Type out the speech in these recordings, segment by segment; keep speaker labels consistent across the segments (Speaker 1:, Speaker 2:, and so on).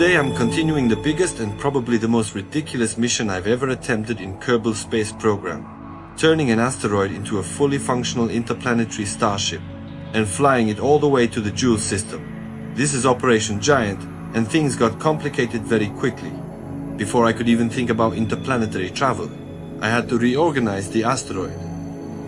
Speaker 1: Today I'm continuing the biggest and probably the most ridiculous mission I've ever attempted in Kerbal Space Program, turning an asteroid into a fully functional interplanetary starship and flying it all the way to the Jool system. This is Operation Giant, and things got complicated very quickly. Before I could even think about interplanetary travel, I had to reorganize the asteroid.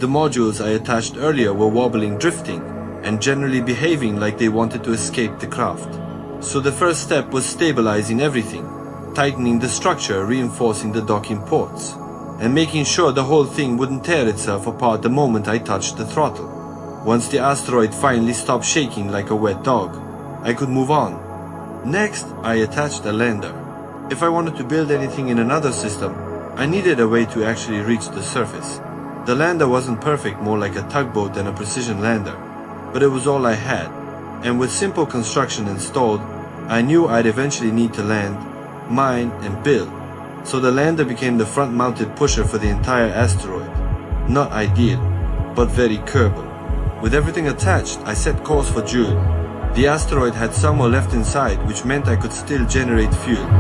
Speaker 1: The modules I attached earlier were wobbling, drifting, and generally behaving like they wanted to escape the craft. So the first step was stabilizing everything, tightening the structure, reinforcing the docking ports, and making sure the whole thing wouldn't tear itself apart the moment I touched the throttle. Once the asteroid finally stopped shaking like a wet dog, I could move on. Next, I attached a lander. If I wanted to build anything in another system, I needed a way to actually reach the surface. The lander wasn't perfect, more like a tugboat than a precision lander, but it was all I had, and with simple construction installed, I knew I'd eventually need to land, mine, and build, so the lander became the front-mounted pusher for the entire asteroid. Not ideal, but very Kerbal. With everything attached, I set course for Jool. The asteroid had some more left inside, which meant I could still generate fuel.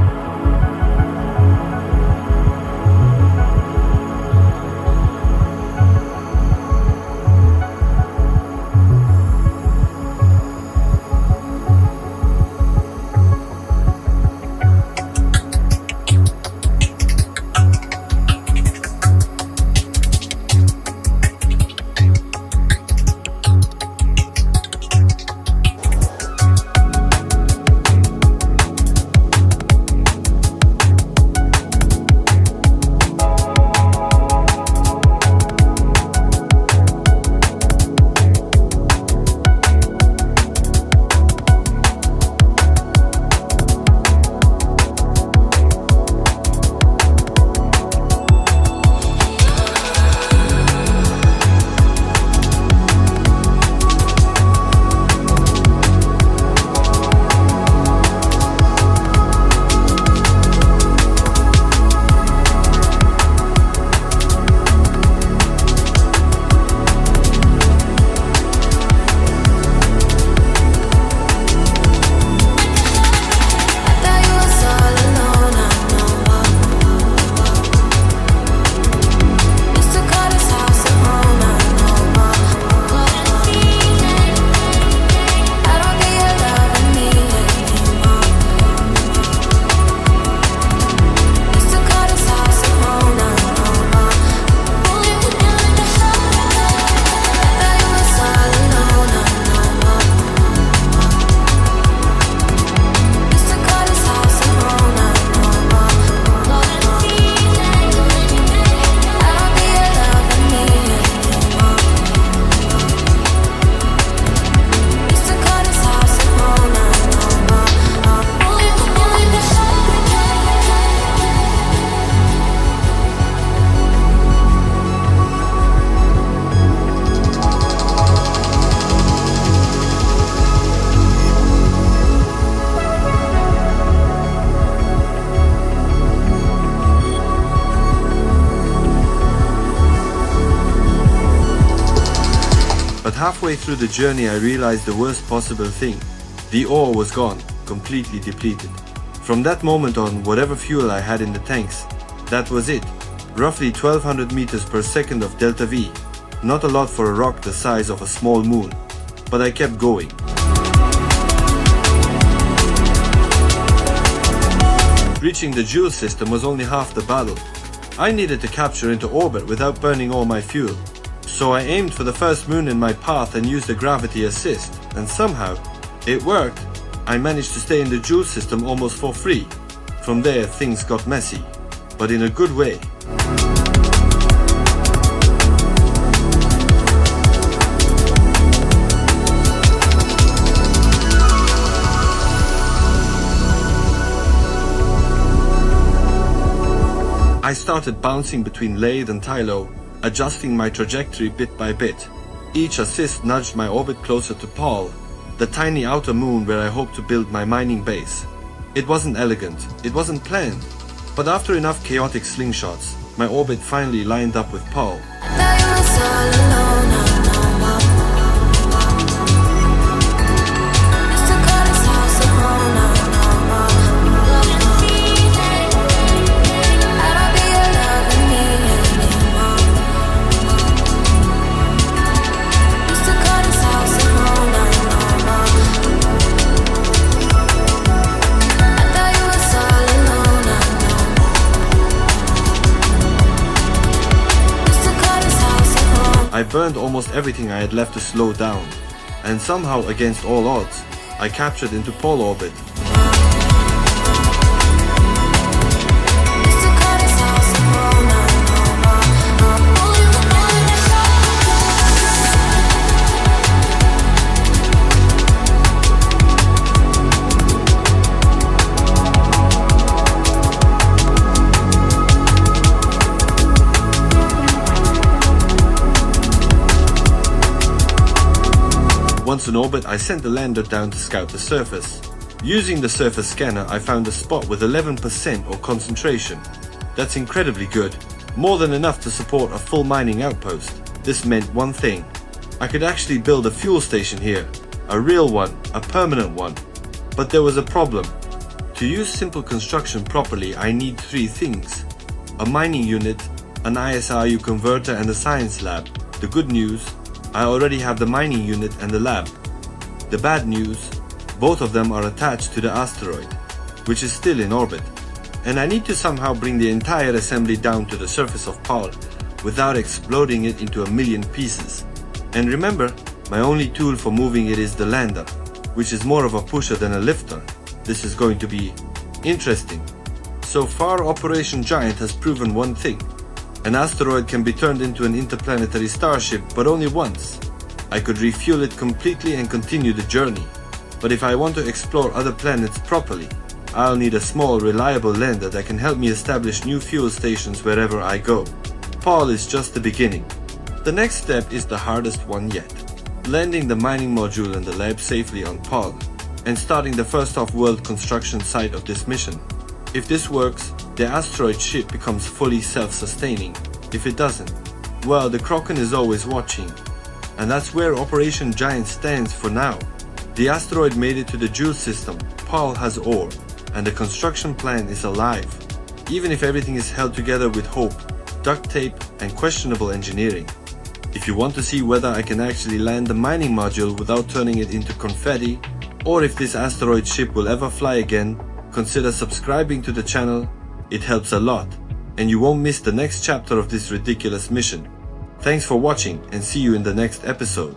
Speaker 1: But halfway through the journey I realized the worst possible thing. The ore was gone, completely depleted. From that moment on, whatever fuel I had in the tanks, that was it. Roughly 1200 meters per second of delta V. Not a lot for a rock the size of a small moon, but I kept going. Reaching the Jool system was only half the battle. I needed to capture into orbit without burning all my fuel. So I aimed for the first moon in my path and used the gravity assist, and somehow, it worked. I managed to stay in the Jool system almost for free. From there, things got messy, but in a good way. I started bouncing between Laythe and Tylo, adjusting my trajectory bit by bit. Each assist nudged my orbit closer to Paul, the tiny outer moon where I hoped to build my mining base. It wasn't elegant, it wasn't planned, But after enough chaotic slingshots, my orbit finally lined up with Paul. I burned almost everything I had left to slow down, and somehow against all odds, I captured into Paul orbit. Once in orbit, I sent the lander down to scout the surface. Using the surface scanner, I found a spot with 11% or concentration. That's incredibly good, more than enough to support a full mining outpost. This meant one thing: I could actually build a fuel station here, a real one, a permanent one. But there was a problem. To use simple construction properly, I need 3 things: a mining unit, an ISRU converter, and a science lab. The good news: I already have the mining unit and the lab. The bad news: both of them are attached to the asteroid, which is still in orbit, and I need to somehow bring the entire assembly down to the surface of Paul without exploding it into a million pieces. And remember, my only tool for moving it is the lander, which is more of a pusher than a lifter. This is going to be interesting. So far, Operation Giant has proven one thing: an asteroid can be turned into an interplanetary starship, but only once. I could refuel it completely and continue the journey. But if I want to explore other planets properly, I'll need a small, reliable lander that can help me establish new fuel stations wherever I go. Paul is just the beginning. The next step is the hardest one yet: landing the mining module and the lab safely on Paul, and starting the first off-world construction site of this mission. If this works, the asteroid ship becomes fully self-sustaining. If it doesn't, well, the Kraken is always watching. And that's where Operation Giant stands for now. The asteroid made it to the Jool system, Paul has ore, and the construction plan is alive. Even if everything is held together with hope, duct tape, and questionable engineering. If you want to see whether I can actually land the mining module without turning it into confetti, or if this asteroid ship will ever fly again, consider subscribing to the channel. It helps a lot, and you won't miss the next chapter of this ridiculous mission. Thanks for watching, and see you in the next episode.